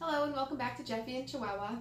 Hello and welcome back to Jeffy and Chihuahua.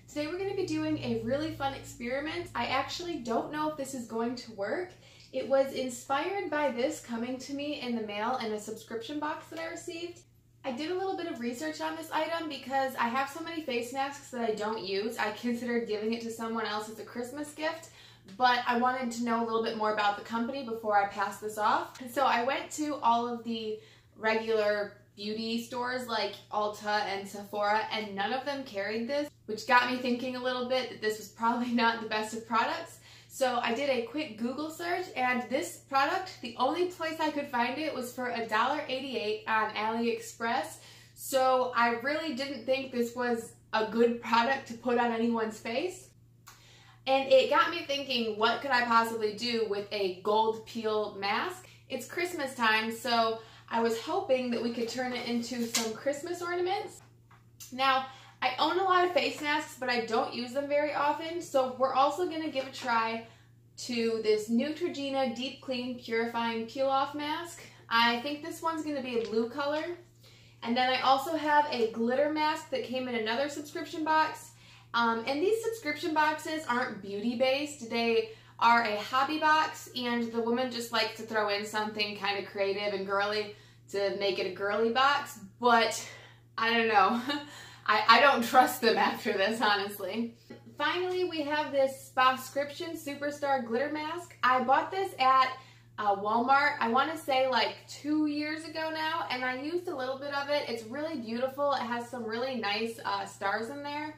Today we're going to be doing a really fun experiment. I actually don't know if this is going to work. It was inspired by this coming to me in the mail in a subscription box that I received. I did a little bit of research on this item because I have so many face masks that I don't use. I considered giving it to someone else as a Christmas gift, but I wanted to know a little bit more about the company before I passed this off. And so I went to all of the regular beauty stores like Ulta and Sephora, and none of them carried this, which got me thinking a little bit that this was probably not the best of products. So I did a quick Google search, and this product, the only place I could find it was for $1.88 on AliExpress. So I really didn't think this was a good product to put on anyone's face. And it got me thinking, what could I possibly do with a gold peel mask? It's Christmas time, so I was hoping that we could turn it into some Christmas ornaments. Now, I own a lot of face masks, but I don't use them very often, so we're also going to give a try to this Neutrogena Deep Clean Purifying Peel-Off Mask. I think this one's going to be a blue color. And then I also have a glitter mask that came in another subscription box. And these subscription boxes aren't beauty-based. They are a hobby box, and the woman just likes to throw in something kind of creative and girly to make it a girly box, but I don't know. I don't trust them after this, honestly. Finally, we have this Spascription Superstar Glitter Mask. I bought this at Walmart, I want to say like 2 years ago now, and I used a little bit of it. It's really beautiful. It has some really nice stars in there.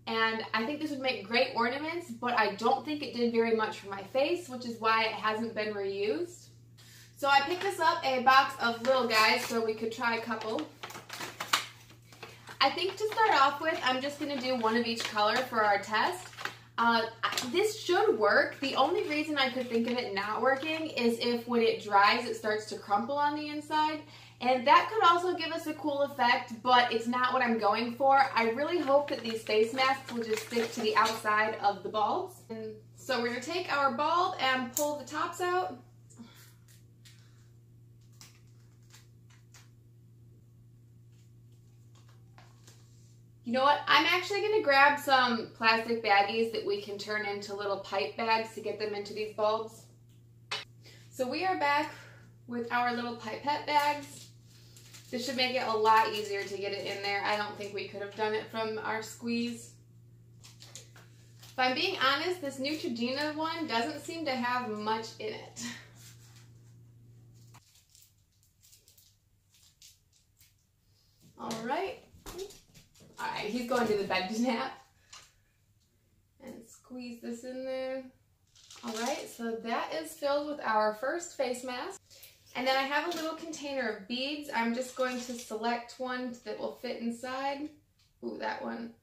And I think this would make great ornaments, but I don't think it did very much for my face, which is why it hasn't been reused. So I picked this up a box of little guys so we could try a couple. I think to start off with, I'm just going to do one of each color for our test. This should work. The only reason I could think of it not working is if when it dries it starts to crumple on the inside. And that could also give us a cool effect, but it's not what I'm going for. I really hope that these face masks will just stick to the outside of the bulbs. And so we're going to take our bulb and pull the tops out. You know what? I'm actually going to grab some plastic baggies that we can turn into little pipe bags to get them into these bulbs. So we are back with our little pipette bags. This should make it a lot easier to get it in there. I don't think we could have done it from our squeeze. If I'm being honest, this Neutrogena one doesn't seem to have much in it. Alright, he's going to the bed to nap. And squeeze this in there. Alright, so that is filled with our first face mask. And then I have a little container of beads. I'm just going to select one that will fit inside. Ooh, that one.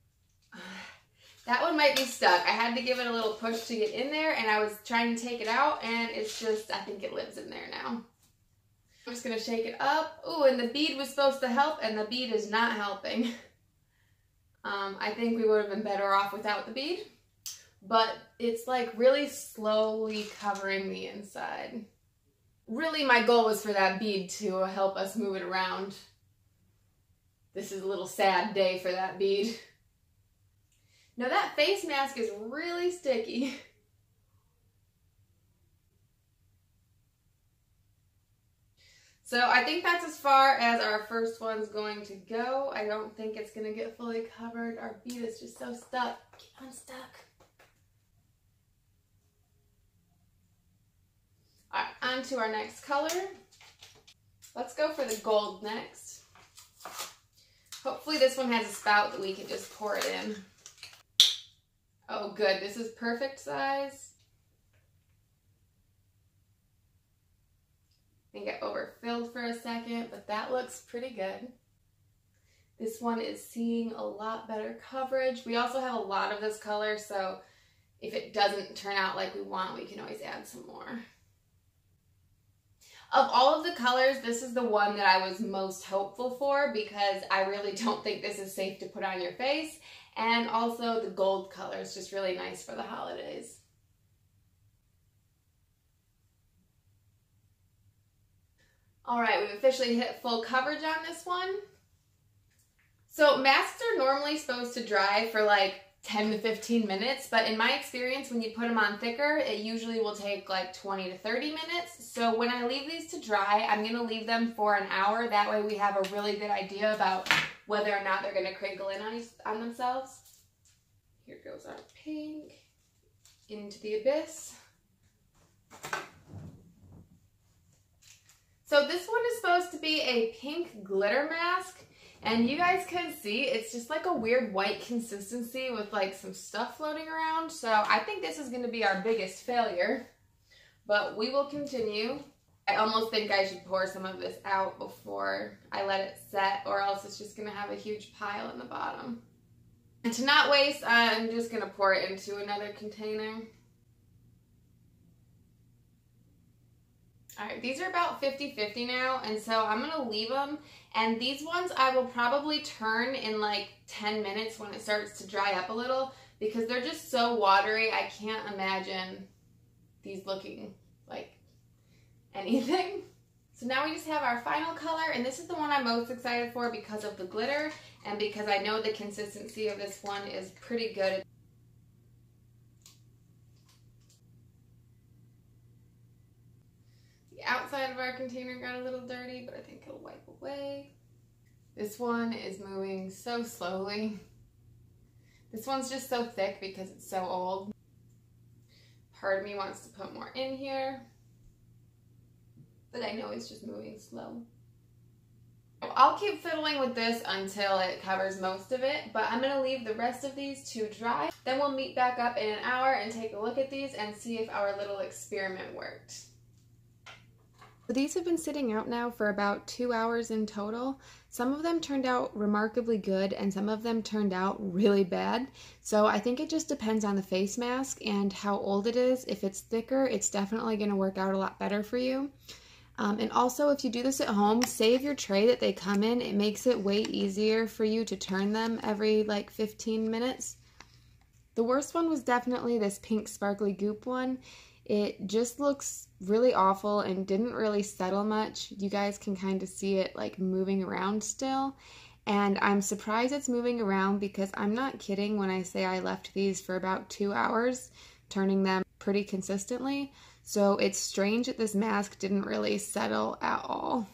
That one might be stuck. I had to give it a little push to get in there, and I was trying to take it out, and it's just, I think it lives in there now. I'm just going to shake it up. Ooh, and the bead was supposed to help, and the bead is not helping. I think we would have been better off without the bead, but it's like really slowly covering the inside. Really, my goal was for that bead to help us move it around. This is a little sad day for that bead. Now that face mask is really sticky. So I think that's as far as our first one's going to go. I don't think it's going to get fully covered. Our bead is just so stuck. Get unstuck. Alright, on to our next color. Let's go for the gold next. Hopefully this one has a spout that we can just pour it in. Oh good, this is perfect size. I think I overfilled for a second, but that looks pretty good. This one is seeing a lot better coverage. We also have a lot of this color, so if it doesn't turn out like we want, we can always add some more. Of all of the colors, this is the one that I was most hopeful for because I really don't think this is safe to put on your face. And also the gold color is just really nice for the holidays. All right, we've officially hit full coverage on this one. So masks are normally supposed to dry for like 10 to 15 minutes, but in my experience, when you put them on thicker, it usually will take like 20 to 30 minutes. So when I leave these to dry, I'm gonna leave them for an hour. That way we have a really good idea about whether or not they're gonna crinkle in on themselves. Here goes our pink into the abyss. So this one is supposed to be a pink glitter mask. And you guys can see it's just like a weird white consistency with like some stuff floating around. So I think this is going to be our biggest failure, but we will continue. I almost think I should pour some of this out before I let it set, or else it's just going to have a huge pile in the bottom. And to not waste, I'm just going to pour it into another container. Alright, these are about 50-50 now, and so I'm going to leave them, and these ones I will probably turn in like 10 minutes when it starts to dry up a little, because they're just so watery. I can't imagine these looking like anything. So now we just have our final color, and this is the one I'm most excited for because of the glitter, and because I know the consistency of this one is pretty good. Outside of our container got a little dirty, but I think it'll wipe away. This one is moving so slowly. This one's just so thick because it's so old. Part of me wants to put more in here, but I know it's just moving slow. I'll keep fiddling with this until it covers most of it, but I'm going to leave the rest of these to dry. Then we'll meet back up in an hour and take a look at these and see if our little experiment worked. These have been sitting out now for about 2 hours in total. Some of them turned out remarkably good and some of them turned out really bad. So I think it just depends on the face mask and how old it is. If it's thicker, it's definitely going to work out a lot better for you. And also, if you do this at home, save your tray that they come in. It makes it way easier for you to turn them every like 15 minutes. The worst one was definitely this pink sparkly goop one. It just looks really awful and didn't really settle much. You guys can kind of see it like moving around still. And I'm surprised it's moving around because I'm not kidding when I say I left these for about 2 hours, turning them pretty consistently. So it's strange that this mask didn't really settle at all.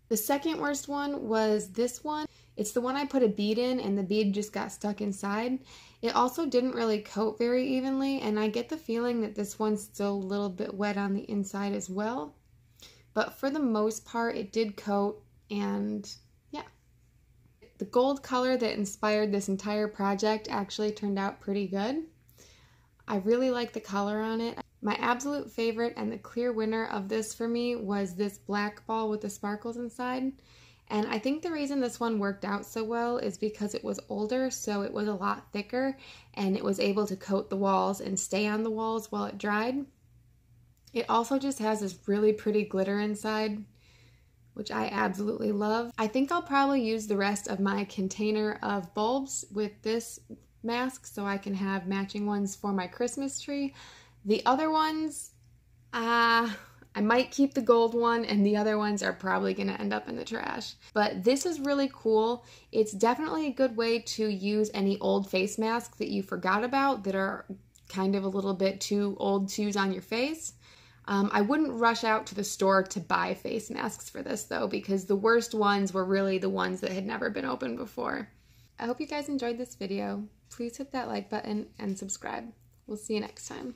The second worst one was this one. It's the one I put a bead in and the bead just got stuck inside. It also didn't really coat very evenly, and I get the feeling that this one's still a little bit wet on the inside as well. But for the most part, it did coat, and yeah. The gold color that inspired this entire project actually turned out pretty good. I really like the color on it. My absolute favorite and the clear winner of this for me was this black ball with the sparkles inside. And I think the reason this one worked out so well is because it was older, so it was a lot thicker, and it was able to coat the walls and stay on the walls while it dried. It also just has this really pretty glitter inside, which I absolutely love. I think I'll probably use the rest of my container of bulbs with this mask so I can have matching ones for my Christmas tree. The other ones, I might keep the gold one, and the other ones are probably going to end up in the trash. But this is really cool. It's definitely a good way to use any old face masks that you forgot about that are kind of a little bit too old to use on your face. I wouldn't rush out to the store to buy face masks for this though, because the worst ones were really the ones that had never been opened before. I hope you guys enjoyed this video. Please hit that like button and subscribe. We'll see you next time.